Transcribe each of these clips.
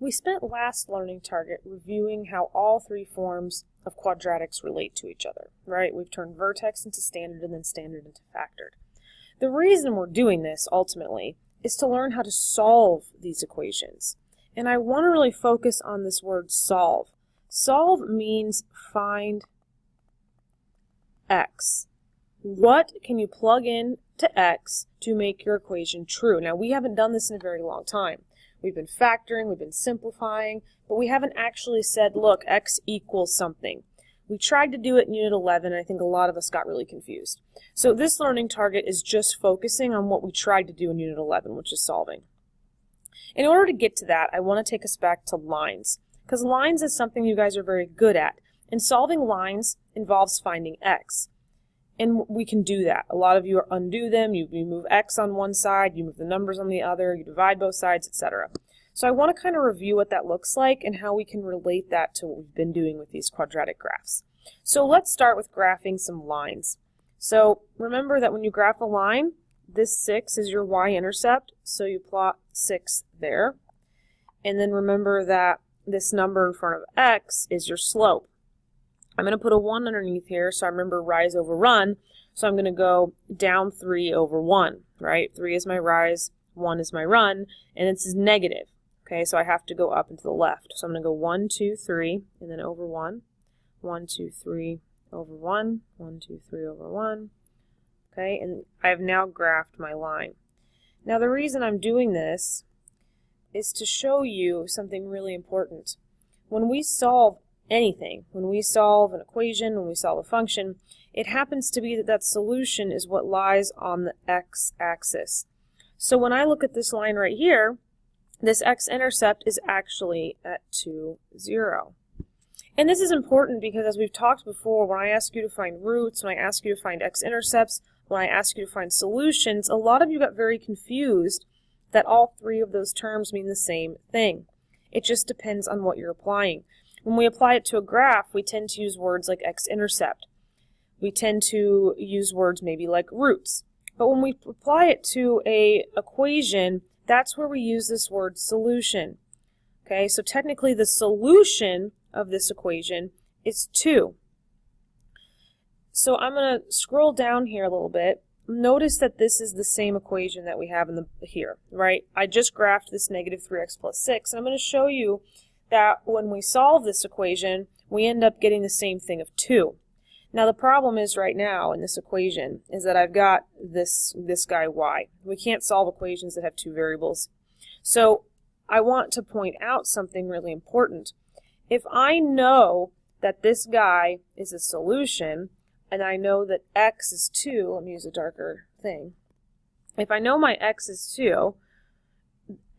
We spent last learning target reviewing how all three forms of quadratics relate to each other, right? We've turned vertex into standard and then standard into factored. The reason we're doing this, ultimately, is to learn how to solve these equations. And I want to really focus on this word solve. Solve means find x. What can you plug in to x to make your equation true? Now, we haven't done this in a very long time. We've been factoring, we've been simplifying, but we haven't actually said, look, x equals something. We tried to do it in Unit 11, and I think a lot of us got really confused. So this learning target is just focusing on what we tried to do in Unit 11, which is solving. In order to get to that, I want to take us back to lines, because lines is something you guys are very good at. And solving lines involves finding x. And we can do that. A lot of you undo them. You move x on one side, you move the numbers on the other, you divide both sides, etc. So I want to kind of review what that looks like and how we can relate that to what we've been doing with these quadratic graphs. So let's start with graphing some lines. So remember that when you graph a line, this 6 is your y-intercept, so you plot 6 there. And then remember that this number in front of x is your slope. I'm going to put a 1 underneath here, so I remember rise over run, so I'm going to go down 3 over 1, right? 3 is my rise, 1 is my run, and this is negative, okay? So I have to go up and to the left. So I'm going to go 1, 2, 3, and then over 1, 1, 2, 3, over 1, 1, 2, 3, over 1, okay? And I have now graphed my line. Now the reason I'm doing this is to show you something really important. When we solve anything, when we solve an equation, when we solve a function, it happens to be that that solution is what lies on the x-axis. So when I look at this line right here, this x-intercept is actually at 2, 0. And this is important because, as we've talked before, when I ask you to find roots, when I ask you to find x-intercepts, when I ask you to find solutions, a lot of you got very confused that all three of those terms mean the same thing. It just depends on what you're applying. When we apply it to a graph, we tend to use words like x-intercept. We tend to use words maybe like roots. But when we apply it to an equation, that's where we use this word solution. Okay, so technically the solution of this equation is 2. So I'm going to scroll down here a little bit. Notice that this is the same equation that we have here, right? I just graphed this negative 3x plus 6, and I'm going to show you that when we solve this equation, we end up getting the same thing of 2. Now the problem is right now in this equation is that I've got this guy y. We can't solve equations that have 2 variables. So I want to point out something really important. If I know that this guy is a solution, and I know that x is 2, let me use a darker thing. If I know my x is 2,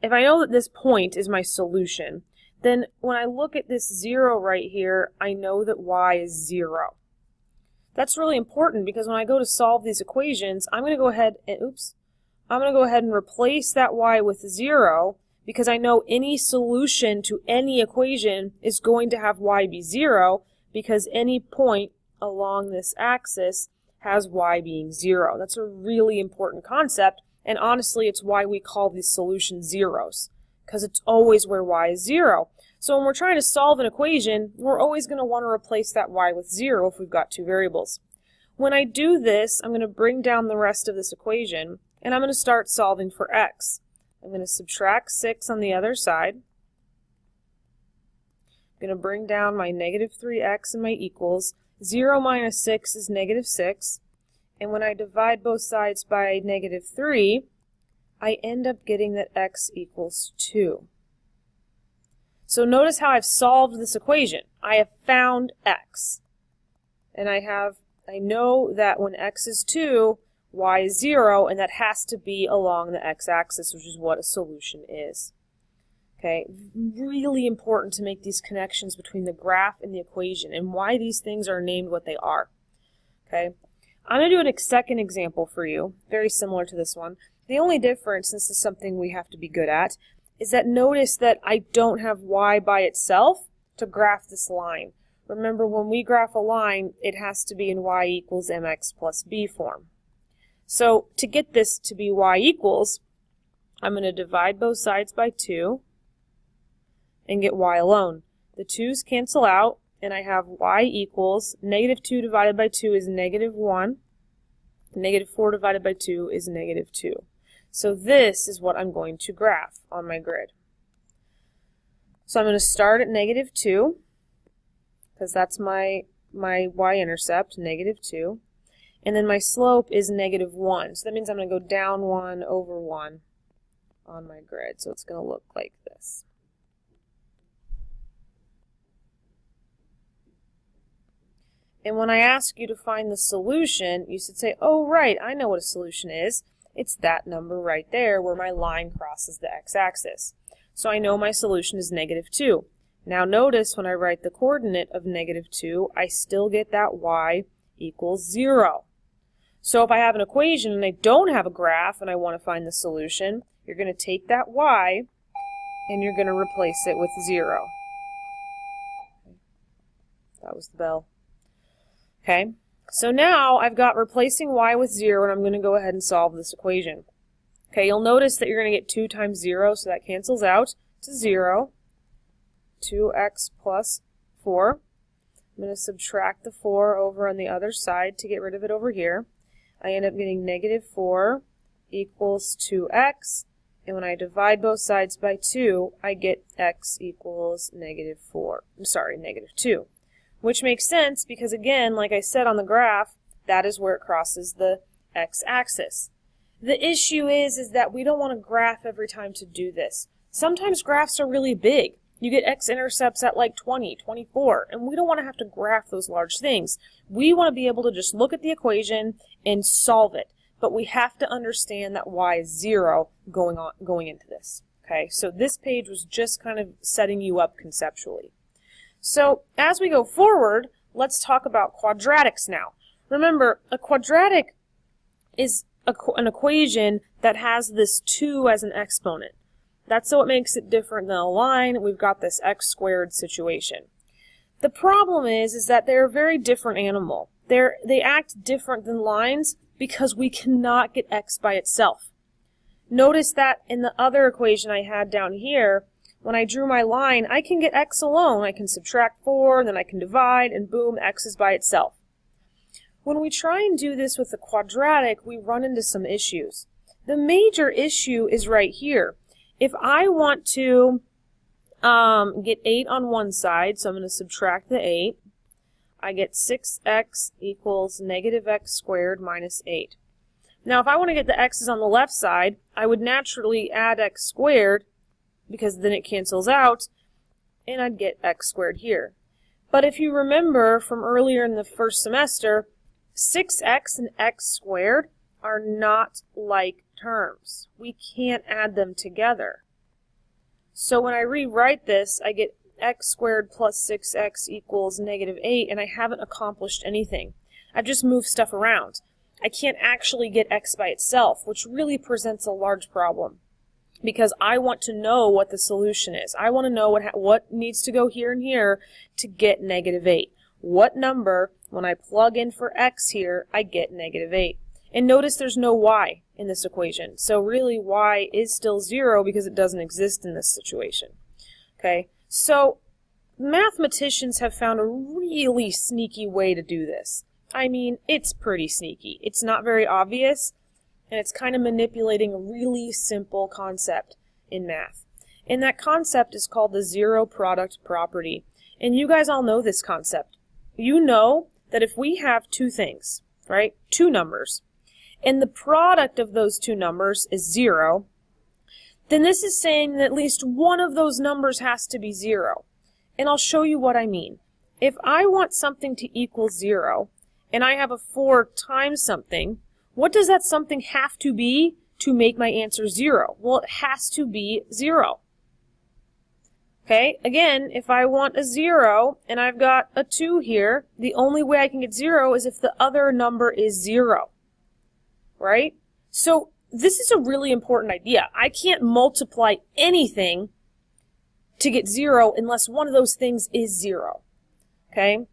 if I know that this point is my solution, then when I look at this 0 right here, I know that y is 0. That's really important because when I go to solve these equations, I'm going to go ahead and replace that y with 0 because I know any solution to any equation is going to have y be 0 because any point along this axis has y being 0. That's a really important concept, and honestly, it's why we call these solutions zeros, because it's always where y is 0. So when we're trying to solve an equation, we're always going to want to replace that y with 0 if we've got 2 variables. When I do this, I'm going to bring down the rest of this equation, and I'm going to start solving for x. I'm going to subtract 6 on the other side. I'm going to bring down my negative 3x and my equals. 0 minus 6 is negative 6, and when I divide both sides by negative 3, I end up getting that x equals 2. So notice how I've solved this equation. I have found x, and I know that when x is 2, y is 0, and that has to be along the x-axis, which is what a solution is. Okay, really important to make these connections between the graph and the equation and why these things are named what they are. Okay, I'm going to do a second example for you, very similar to this one. The only difference, and this is something we have to be good at, is that notice that I don't have y by itself to graph this line. Remember, when we graph a line, it has to be in y equals mx plus b form. So to get this to be y equals, I'm going to divide both sides by 2. and get y alone. The 2's cancel out, and I have y equals negative 2 divided by 2 is negative 1. Negative 4 divided by 2 is negative 2. So this is what I'm going to graph on my grid. So I'm going to start at negative 2, because that's my y-intercept, negative 2. And then my slope is negative 1. So that means I'm going to go down 1 over 1 on my grid. So it's going to look like this. And when I ask you to find the solution, you should say, oh, right, I know what a solution is. It's that number right there where my line crosses the x-axis. So I know my solution is negative 2. Now notice when I write the coordinate of negative 2, I still get that y equals 0. So if I have an equation and I don't have a graph and I want to find the solution, you're going to take that y and you're going to replace it with 0. That was the bell. Okay, so now I've got replacing y with 0, and I'm going to go ahead and solve this equation. Okay, you'll notice that you're going to get 2 times 0, so that cancels out to 0. 2x plus 4. I'm going to subtract the 4 over on the other side to get rid of it over here. I end up getting negative 4 equals 2x, and when I divide both sides by 2, I get x equals negative 2. Which makes sense because, again, like I said on the graph, that is where it crosses the x-axis. The issue is that we don't want to graph every time to do this. Sometimes graphs are really big. You get x-intercepts at like 20, 24, and we don't want to have to graph those large things. We want to be able to just look at the equation and solve it, but we have to understand that y is 0 going into this. Okay, so this page was just kind of setting you up conceptually. So as we go forward, let's talk about quadratics now. Remember, a quadratic is an equation that has this 2 as an exponent. That's what makes it different than a line. We've got this x squared situation. The problem is that they're a very different animal. They act different than lines because we cannot get x by itself. Notice that in the other equation I had down here, when I drew my line, I can get x alone. I can subtract 4, then I can divide, and boom, x is by itself. When we try and do this with a quadratic, we run into some issues. The major issue is right here. If I want to get 8 on one side, so I'm going to subtract the 8, I get 6x equals negative x squared minus 8. Now, if I want to get the x's on the left side, I would naturally add x squared, because then it cancels out, and I'd get x squared here. But if you remember from earlier in the first semester, 6x and x squared are not like terms. We can't add them together. So when I rewrite this, I get x squared plus 6x equals negative 8, and I haven't accomplished anything. I've just moved stuff around. I can't actually get x by itself, which really presents a large problem, because I want to know what the solution is. I want to know what needs to go here and here to get negative 8. What number, when I plug in for x here, I get negative 8. And notice there's no y in this equation. So really y is still 0 because it doesn't exist in this situation. Okay, so mathematicians have found a really sneaky way to do this. I mean, it's pretty sneaky. It's not very obvious, and it's kind of manipulating a really simple concept in math. And that concept is called the zero product property. And you guys all know this concept. You know that if we have two things, right, two numbers, and the product of those two numbers is 0, then this is saying that at least one of those numbers has to be 0. And I'll show you what I mean. If I want something to equal 0, and I have a 4 times something, what does that something have to be to make my answer 0? Well, it has to be 0. Okay, again, if I want a 0 and I've got a 2 here, the only way I can get 0 is if the other number is 0. Right? So this is a really important idea. I can't multiply anything to get 0 unless one of those things is 0. Okay?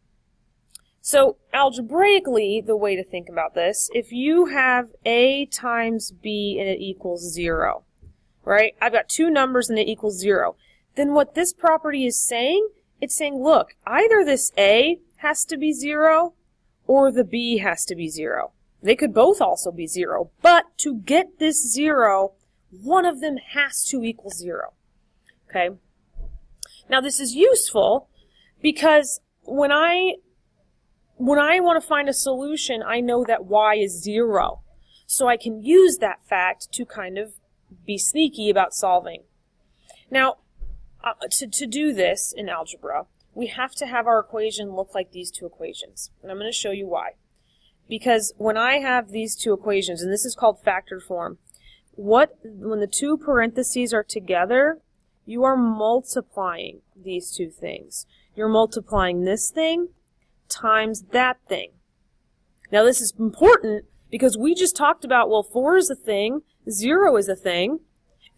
So algebraically, the way to think about this, if you have a times b and it equals 0, right? I've got two numbers and it equals 0. then what this property is saying, it's saying, look, either this A has to be 0 or the B has to be 0. They could both also be 0, but to get this 0, one of them has to equal 0. Okay? Now this is useful because when I want to find a solution, I know that y is 0. So I can use that fact to kind of be sneaky about solving. Now, to do this in algebra, we have to have our equation look like these two equations. And I'm going to show you why. Because when I have these two equations, and this is called factored form, when the two parentheses are together, you are multiplying these two things. You're multiplying this thing times that thing. Now this is important because we just talked about, well, 4 is a thing, 0 is a thing.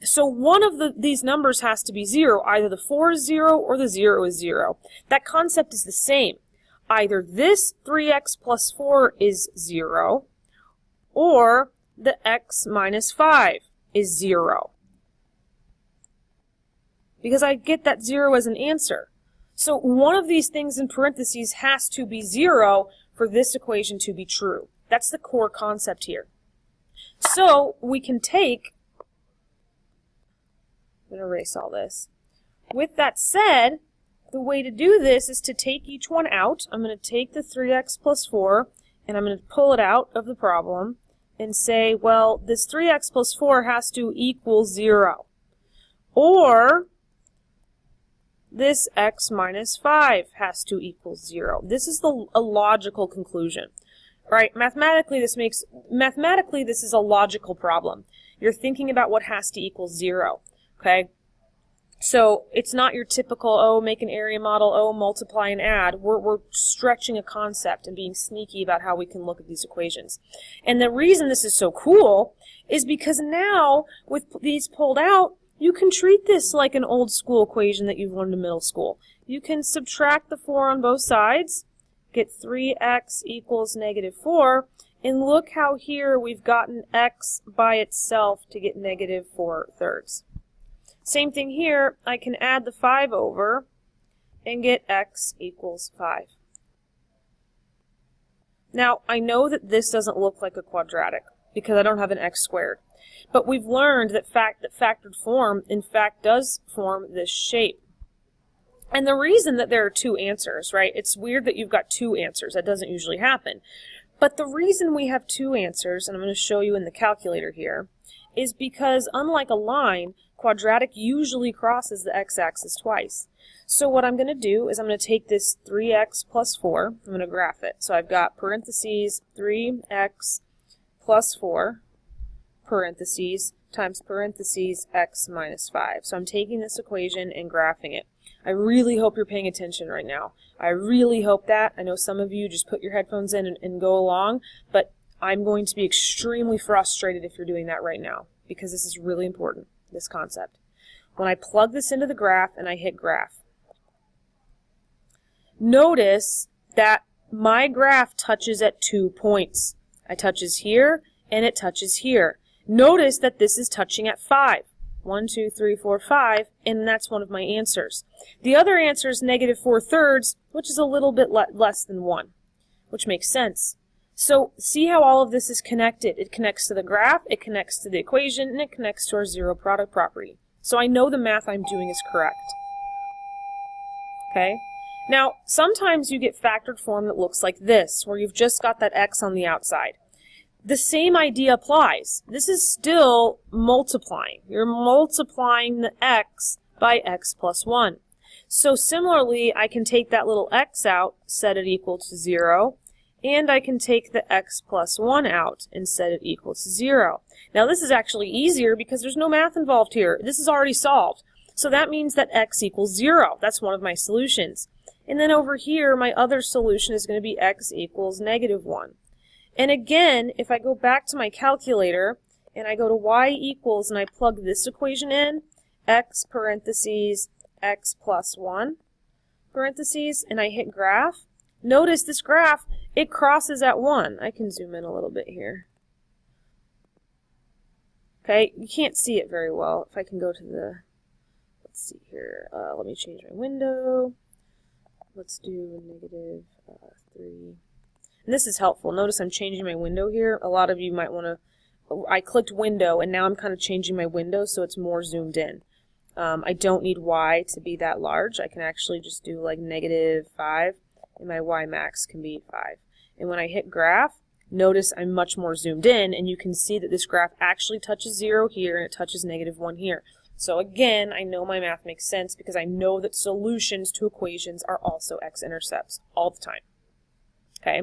So one of these numbers has to be 0. Either the 4 is 0 or the 0 is 0. That concept is the same. Either this 3x plus 4 is 0 or the x minus 5 is 0. Because I get that 0 as an answer. So one of these things in parentheses has to be 0 for this equation to be true. That's the core concept here. So we can take, I'm going to erase all this. With that said, the way to do this is to take each one out. I'm going to take the 3x plus 4 and I'm going to pull it out of the problem and say, well, this 3x plus 4 has to equal 0. Or this x minus 5 has to equal 0. This is a logical conclusion. Right? Mathematically, this is a logical problem. You're thinking about what has to equal 0. Okay? So it's not your typical, oh, make an area model, oh, multiply and add. We're stretching a concept and being sneaky about how we can look at these equations. And the reason this is so cool is because now, with these pulled out, you can treat this like an old school equation that you've learned in middle school. You can subtract the 4 on both sides, get 3x equals negative 4, and look how here we've gotten x by itself to get negative 4/3. Same thing here, I can add the 5 over and get x equals 5. Now, I know that this doesn't look like a quadratic because I don't have an x squared. But we've learned that factored form, in fact, does form this shape. And the reason that there are two answers, right? It's weird that you've got two answers. That doesn't usually happen. But the reason we have two answers, and I'm going to show you in the calculator here, is because unlike a line, quadratic usually crosses the x-axis twice. So what I'm going to do is I'm going to take this 3x plus 4, I'm going to graph it. So I've got parentheses 3x plus 4, parentheses, times parentheses x minus 5. So I'm taking this equation and graphing it. I really hope you're paying attention right now. I really hope that. I know some of you just put your headphones in and go along, but I'm going to be extremely frustrated if you're doing that right now, because this is really important, this concept. When I plug this into the graph and I hit graph, notice that my graph touches at 2 points. It touches here and it touches here. Notice that this is touching at 5. 1, 2, 3, 4, 5, and that's one of my answers. The other answer is negative 4/3, which is a little bit less than 1, which makes sense. So see how all of this is connected. It connects to the graph, it connects to the equation, and it connects to our zero product property. So I know the math I'm doing is correct. Okay? Now, sometimes you get factored form that looks like this, where you've just got that x on the outside. The same idea applies. This is still multiplying. You're multiplying the x by x plus 1. So similarly, I can take that little x out, set it equal to 0, and I can take the x plus 1 out and set it equal to 0. Now this is actually easier because there's no math involved here. This is already solved. So that means that x equals 0. That's one of my solutions. And then over here, my other solution is going to be x equals negative 1. And again, if I go back to my calculator and I go to y equals and I plug this equation in, x parentheses x plus 1 parentheses, and I hit graph, notice this graph, it crosses at 1. I can zoom in a little bit here. Okay, you can't see it very well. If I can go to the let's see here. Let me change my window. Let's do negative 3. And this is helpful. Notice I'm changing my window here. A lot of you might want to, I clicked window and now I'm kind of changing my window so it's more zoomed in. I don't need y to be that large. I can actually just do like negative 5 and my y max can be 5. And when I hit graph, notice I'm much more zoomed in and you can see that this graph actually touches 0 here and it touches negative 1 here. So again, I know my math makes sense because I know that solutions to equations are also x-intercepts all the time. Okay?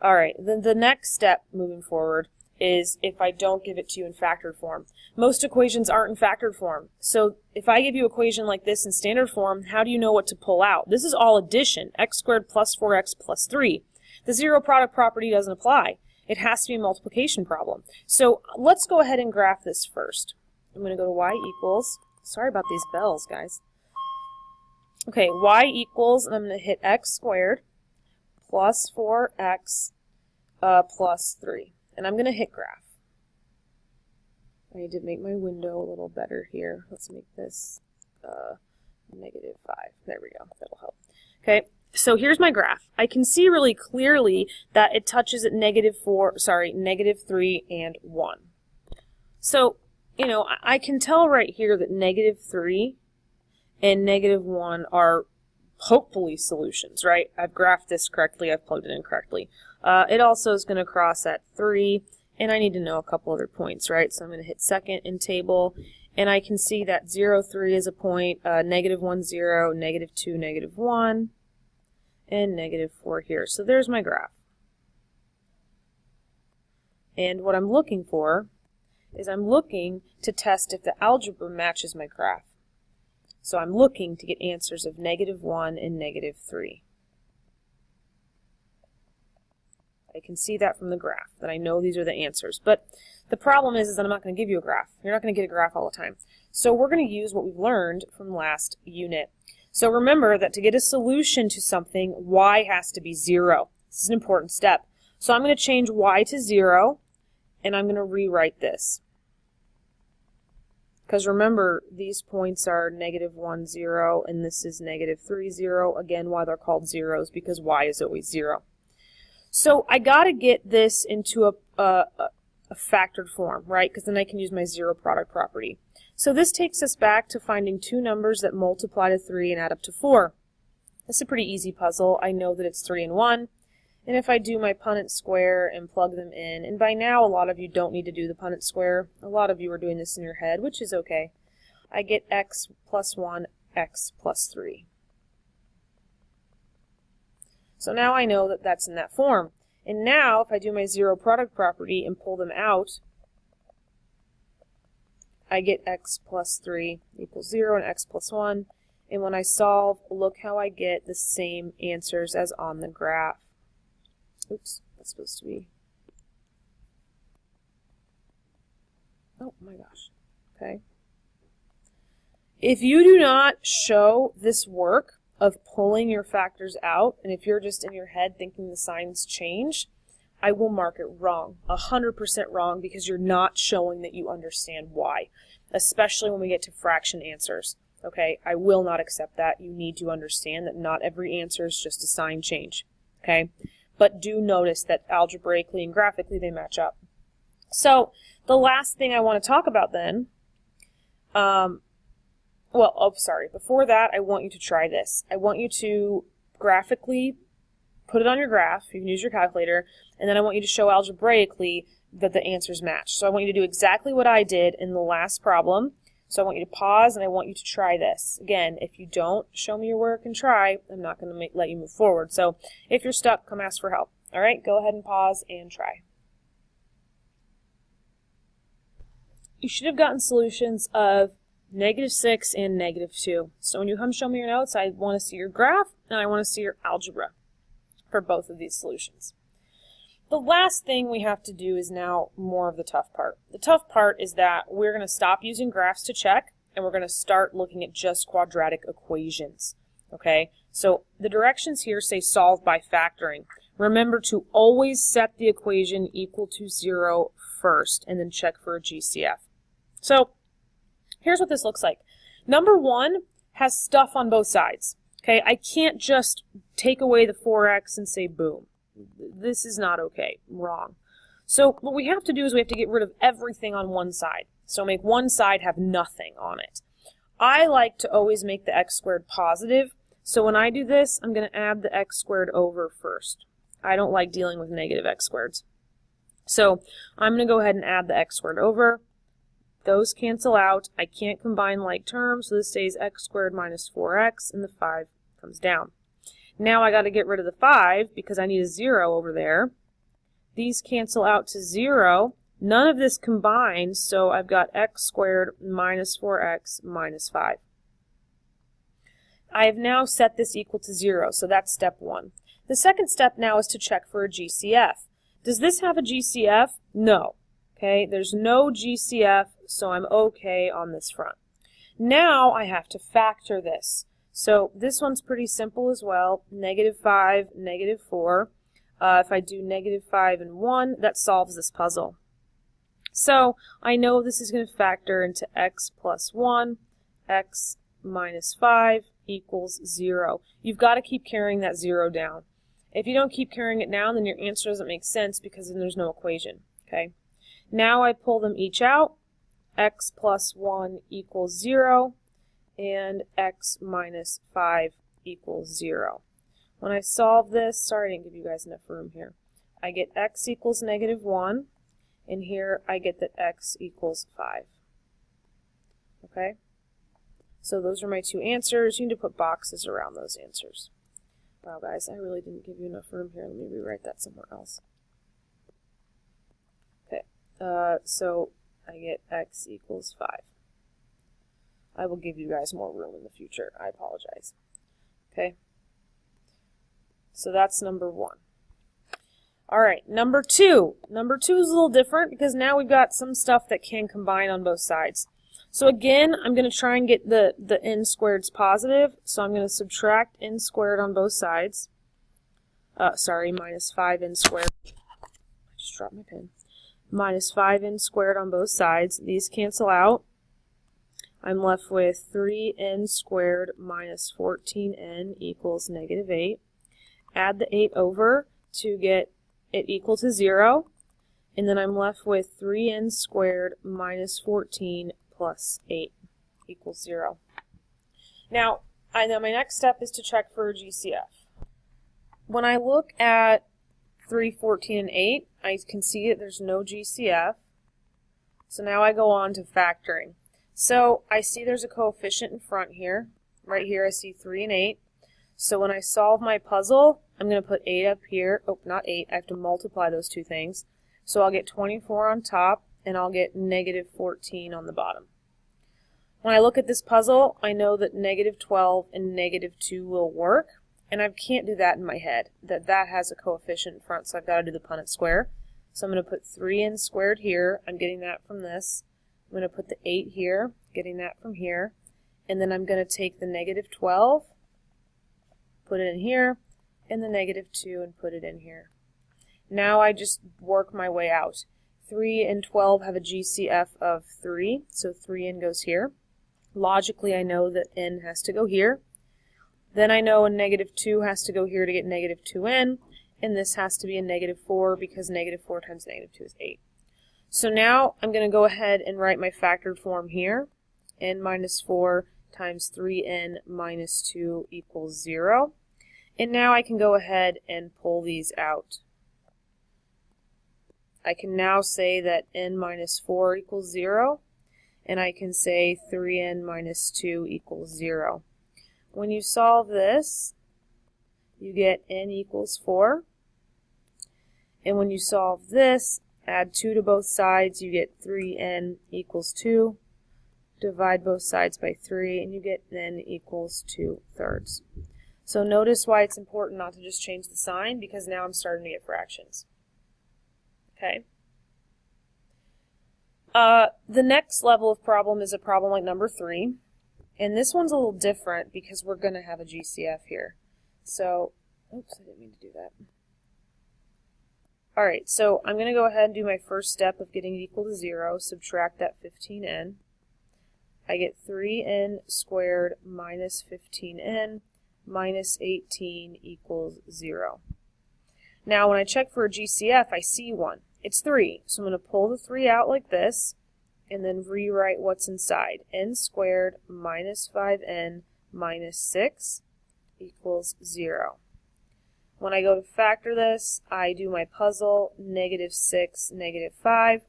All right, then the next step moving forward is if I don't give it to you in factored form. Most equations aren't in factored form. So if I give you an equation like this in standard form, how do you know what to pull out? This is all addition, x squared plus 4x plus 3. The zero product property doesn't apply. It has to be a multiplication problem. So let's go ahead and graph this first. I'm going to go to y equals, sorry about these bells, guys. Okay, y equals, and I'm going to hit x squared plus 4x plus 3. And I'm going to hit graph. I need to make my window a little better here. Let's make this negative 5. There we go. That'll help. Okay, so here's my graph. I can see really clearly that it touches at negative 3 and 1. So, you know, I can tell right here that negative 3 and negative 1 are hopefully solutions, right? I've graphed this correctly. I've plugged it in correctly. It also is going to cross at 3, and I need to know a couple other points, right? So I'm going to hit second in table, and I can see that 0, 3 is a point, negative 1, 0, negative 2, negative 1, and negative 4 here. So there's my graph. And what I'm looking for is I'm looking to test if the algebra matches my graph. So I'm looking to get answers of negative 1 and negative 3. I can see that from the graph, that I know these are the answers. But the problem is that I'm not going to give you a graph. You're not going to get a graph all the time. So we're going to use what we've learned from last unit. So remember that to get a solution to something, y has to be 0. This is an important step. So I'm going to change y to 0, and I'm going to rewrite this. Because remember, these points are negative 1, 0, and this is negative 3, 0. Again, why they're called zeros, because y is always 0. So I got to get this into a factored form, right? Because then I can use my zero product property. So this takes us back to finding two numbers that multiply to 3 and add up to 4. That's a pretty easy puzzle. I know that it's 3 and 1. And if I do my Punnett square and plug them in, and by now a lot of you don't need to do the Punnett square. A lot of you are doing this in your head, which is okay. I get x plus 1, x plus 3. So now I know that that's in that form. And now if I do my zero product property and pull them out, I get x plus 3 equals 0 and x plus 1. And when I solve, look how I get the same answers as on the graph. Oops, that's supposed to be... Oh my gosh. Okay. If you do not show this work of pulling your factors out, and if you're just in your head thinking the signs change, I will mark it wrong, 100% wrong, because you're not showing that you understand why, especially when we get to fraction answers. Okay, I will not accept that. You need to understand that not every answer is just a sign change. Okay, but do notice that algebraically and graphically they match up. So the last thing I want to talk about then, before that, I want you to try this. I want you to graphically put it on your graph. You can use your calculator. And then I want you to show algebraically that the answers match. So I want you to do exactly what I did in the last problem. So I want you to pause and I want you to try this. Again, if you don't show me your work and try, I'm not going to let you move forward. So if you're stuck, come ask for help. All right, go ahead and pause and try. You should have gotten solutions of -6 and -2. So when you come show me your notes, I want to see your graph and I want to see your algebra for both of these solutions. The last thing we have to do is now more of the tough part. The tough part is that we're going to stop using graphs to check and we're going to start looking at just quadratic equations. Okay, so the directions here say solve by factoring. Remember to always set the equation equal to 0 first and then check for a GCF. So Here's what this looks like. Number 1 has stuff on both sides. Okay, I can't just take away the 4x and say boom. This is not okay. Wrong. So what we have to do is we have to get rid of everything on one side. So make one side have nothing on it. I like to always make the x squared positive. So when I do this, I'm going to add the x squared over first. I don't like dealing with negative x squareds. So I'm going to go ahead and add the x squared over. Those cancel out. I can't combine like terms, so this stays x squared minus 4x, and the 5 comes down. Now I got to get rid of the 5 because I need a 0 over there. These cancel out to 0. None of this combines, so I've got x squared minus 4x minus 5. I have now set this equal to 0, so that's step 1. The second step now is to check for a GCF. Does this have a GCF? No. Okay, there's no GCF, so I'm okay on this front. Now I have to factor this. So this one's pretty simple as well. Negative 5, negative 4. If I do negative 5 and 1, that solves this puzzle. So I know this is going to factor into x plus 1, x minus 5 equals 0. You've got to keep carrying that 0 down. If you don't keep carrying it down, then your answer doesn't make sense because then there's no equation. Okay. Now I pull them each out. X plus 1 equals 0, and x minus 5 equals 0. When I solve this, sorry I didn't give you guys enough room here, I get x equals negative 1, and here I get that x equals 5. Okay? So those are my two answers. You need to put boxes around those answers. Wow, guys, I really didn't give you enough room here. Let me rewrite that somewhere else. Okay, so I get x equals 5. I will give you guys more room in the future. I apologize. Okay, so that's number 1. All right, number 2. Number 2 is a little different because now we've got some stuff that can combine on both sides. So again, I'm going to try and get the n squareds positive. So I'm going to subtract n squared on both sides. Sorry, minus 5n squared. I just dropped my pen. Minus 5n squared on both sides. These cancel out. I'm left with 3n squared minus 14n equals negative 8. Add the 8 over to get it equal to 0. And then I'm left with 3n squared minus 14 plus 8 equals 0. Now my next step is to check for a GCF. When I look at 3, 14, and 8, I can see that there's no GCF. So now I go on to factoring. So I see there's a coefficient in front here. Right here I see 3 and 8. So when I solve my puzzle, I'm going to put 8 up here. Oh, not 8. I have to multiply those two things. So I'll get 24 on top, and I'll get negative 14 on the bottom. When I look at this puzzle, I know that negative 12 and negative 2 will work, and I can't do that in my head. That has a coefficient in front, so I've got to do the Punnett square. So I'm going to put 3n squared here. I'm getting that from this. I'm going to put the 8 here, getting that from here. And then I'm going to take the negative 12, put it in here, and the negative 2 and put it in here. Now I just work my way out. 3 and 12 have a GCF of 3, so 3n goes here. Logically, I know that n has to go here. Then I know a negative 2 has to go here to get negative 2n, and this has to be a negative 4 because negative 4 times negative 2 is 8. So now I'm going to go ahead and write my factored form here. N minus 4 times 3n minus 2 equals 0. And now I can go ahead and pull these out. I can now say that n minus 4 equals 0, and I can say 3n minus 2 equals 0. When you solve this, you get n equals 4. And when you solve this, add 2 to both sides, you get 3n equals 2. Divide both sides by 3, and you get n equals 2/3. So notice why it's important not to just change the sign, because now I'm starting to get fractions. Okay. The next level of problem is a problem like number 3. And this one's a little different because we're going to have a GCF here. So, oops, I didn't mean to do that. Alright, so I'm going to go ahead and do my first step of getting it equal to 0, subtract that 15n. I get 3n squared minus 15n minus 18 equals 0. Now when I check for a GCF, I see one. It's 3, so I'm going to pull the 3 out like this, and then rewrite what's inside. N squared minus 5n minus 6 equals 0. When I go to factor this, I do my puzzle, negative 6, negative 5,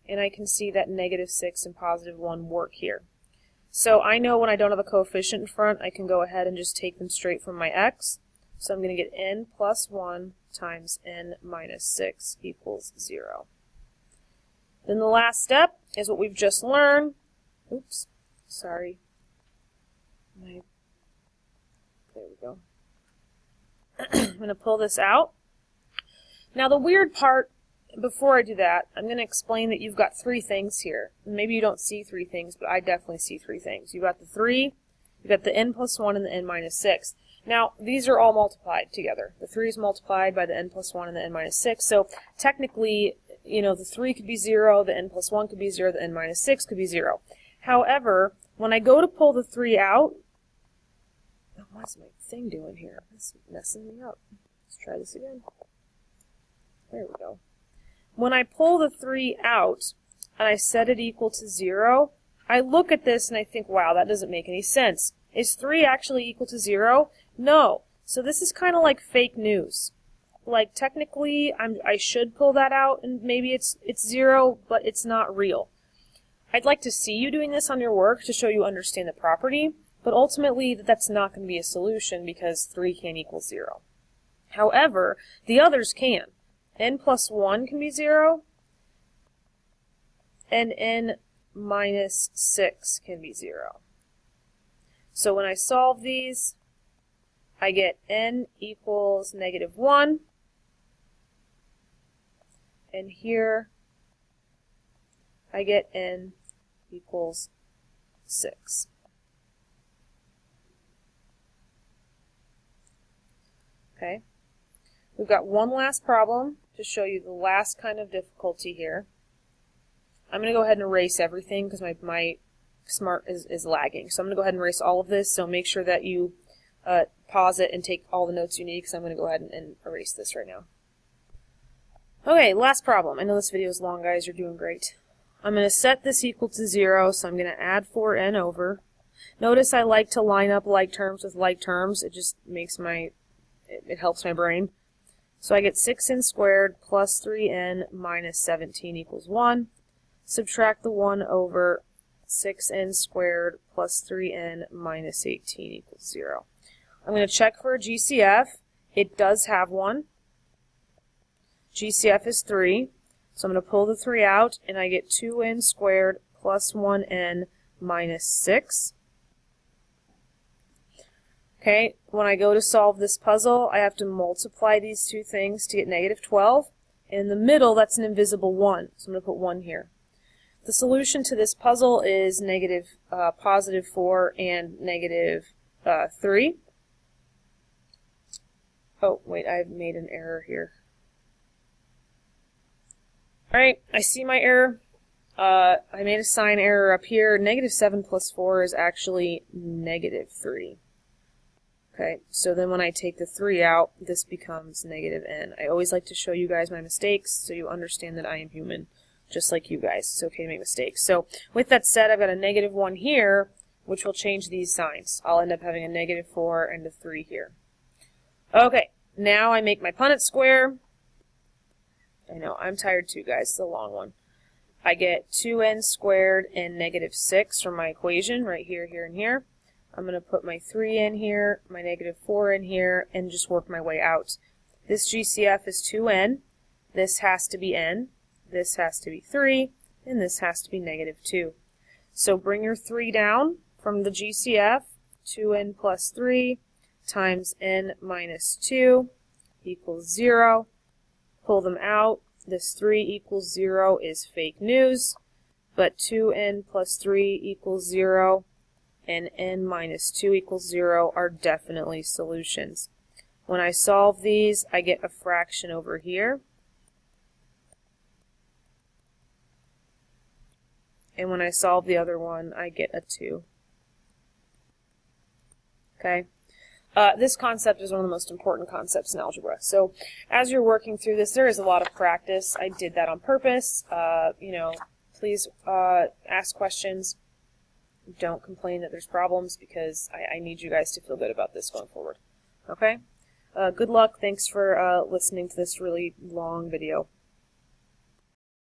and I can see that negative 6 and positive 1 work here. So I know when I don't have a coefficient in front, I can go ahead and just take them straight from my x. So I'm going to get n plus 1 times n minus 6 equals 0. Then the last step is what we've just learned. Oops, sorry. There we go. I'm going to pull this out. Now the weird part, before I do that, I'm going to explain that you've got 3 things here. Maybe you don't see 3 things, but I definitely see 3 things. You've got the 3, you've got the n plus 1, and the n minus 6. Now, these are all multiplied together. The 3 is multiplied by the n plus 1 and the n minus 6. So technically, you know, the 3 could be 0, the n plus 1 could be 0, the n minus 6 could be 0. However, when I go to pull the 3 out, oh, what's my thing doing here? It's messing me up. Let's try this again. There we go. When I pull the 3 out and I set it equal to 0, I look at this and I think, wow, that doesn't make any sense. Is 3 actually equal to 0? No. So this is kind of like fake news. Like technically, I should pull that out and maybe it's 0, but it's not real. I'd like to see you doing this on your work to show you understand the property, but ultimately that's not going to be a solution because 3 can't equal 0. However, the others can. N plus 1 can be 0, and n minus 6 can be 0. So when I solve these, I get n equals negative 1, and here I get n equals 6. Okay, we've got one last problem to show you the last kind of difficulty here. I'm going to go ahead and erase everything because my Smart is lagging. So I'm going to go ahead and erase all of this, so make sure that you pause it and take all the notes you need because I'm going to go ahead and erase this right now. Okay, last problem. I know this video is long, guys. You're doing great. I'm going to set this equal to 0, so I'm going to add 4n over. Notice I like to line up like terms with like terms. It just makes it helps my brain. So I get 6n squared plus 3n minus 17 equals 1. Subtract the 1 over 6n squared plus 3n minus 18 equals 0. I'm going to check for a GCF. It does have one. GCF is 3. So I'm going to pull the 3 out, and I get 2n squared plus 1n minus 6. Okay, when I go to solve this puzzle, I have to multiply these two things to get negative 12. In the middle, that's an invisible 1, so I'm going to put 1 here. The solution to this puzzle is positive 4 and negative 3. Oh, wait, I've made an error here. Alright, I see my error. I made a sign error up here. Negative 7 plus 4 is actually negative 3. Okay, so then when I take the 3 out, this becomes negative n. I always like to show you guys my mistakes so you understand that I am human, just like you guys. It's okay to make mistakes. So with that said, I've got a negative 1 here, which will change these signs. I'll end up having a negative 4 and a 3 here. Okay, now I make my Punnett square. I know, I'm tired too, guys. It's a long one. I get 2n squared and negative 6 from my equation right here, here, and here. I'm going to put my 3 in here, my negative 4 in here, and just work my way out. This GCF is 2n. This has to be n. This has to be 3. And this has to be negative 2. So bring your 3 down from the GCF. 2n plus 3 times n minus 2 equals 0. Pull them out. This 3 equals 0 is fake news. But 2n plus 3 equals 0. And n minus 2 equals 0 are definitely solutions. When I solve these, I get a fraction over here. and when I solve the other one, I get a 2. Okay? This concept is one of the most important concepts in algebra. So as you're working through this, there is a lot of practice. I did that on purpose. Please ask questions. Don't complain that there's problems, because I need you guys to feel good about this going forward. Okay? Good luck. Thanks for listening to this really long video.